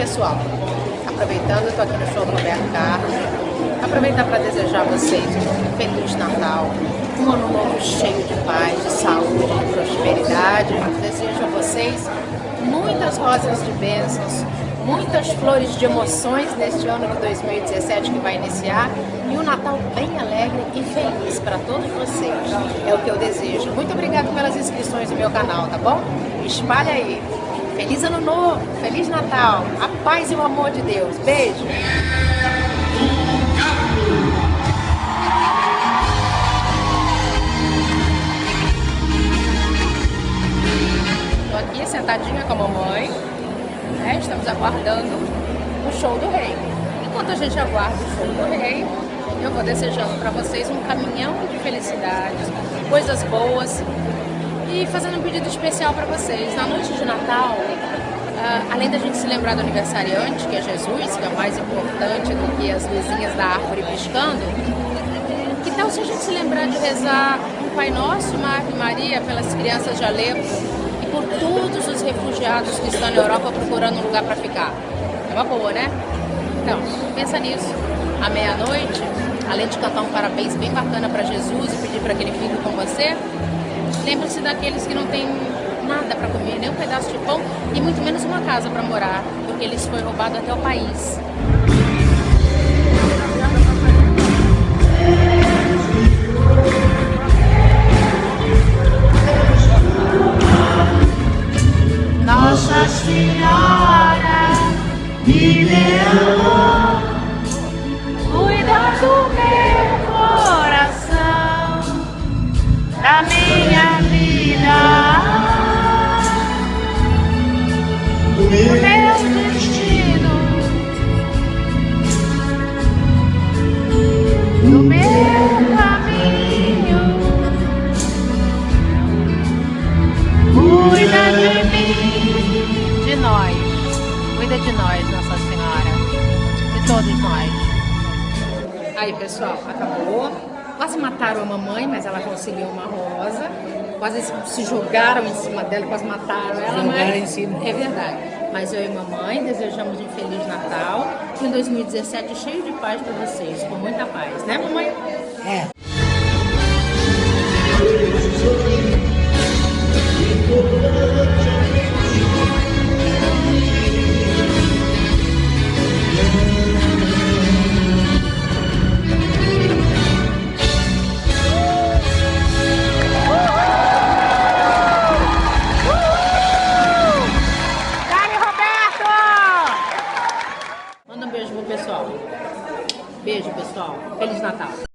pessoal, aproveitando, eu estou aqui no show do Roberto Carlos, aproveitar para desejar a vocês um Feliz Natal, um ano novo cheio de paz, de saúde, de prosperidade. Desejo a vocês muitas rosas de bênçãos, muitas flores de emoções neste ano de 2017 que vai iniciar, e um Natal bem alegre e feliz para todos vocês. É o que eu desejo. Muito obrigada pelas inscrições no meu canal, tá bom? Espalha aí. Feliz Ano Novo, Feliz Natal, a paz e o amor de Deus. Beijo! Estou aqui sentadinha com a mamãe, né? Estamos aguardando o show do rei. Enquanto a gente aguarda o show do rei, eu vou desejando para vocês um caminhão de felicidade, coisas boas, e fazendo um pedido especial para vocês. Na noite de Natal, além da gente se lembrar do aniversariante, que é Jesus, que é o mais importante do que as luzinhas da árvore piscando, que tal se a gente se lembrar de rezar um Pai Nosso, uma Ave Maria, pelas crianças de Alepo e por todos os refugiados que estão na Europa procurando um lugar para ficar? É uma boa, né? Então, pensa nisso. À meia-noite, além de cantar um parabéns bem bacana para Jesus e pedir para que ele fique com você, lembre-se daqueles que não têm nada para comer, nem um pedaço de pão e muito menos uma casa para morar, porque eles foi roubado até o país. Nossa Senhora me levou, cuida do meu coração, da minha vida, do meu destino, do meu caminho. Cuida de mim, De nós, cuida de nós, Nossa Senhora, de todos nós. Aí, pessoal, acabou. Quase mataram a mamãe, mas ela conseguiu uma rosa. Quase se jogaram em cima dela, quase mataram ela, mas em cima. é verdade. Mas eu e mamãe desejamos um Feliz Natal e um 2017 cheio de paz para vocês, com muita paz, né, mamãe? É. Manda um beijo pro pessoal. Beijo, pessoal. Feliz Natal.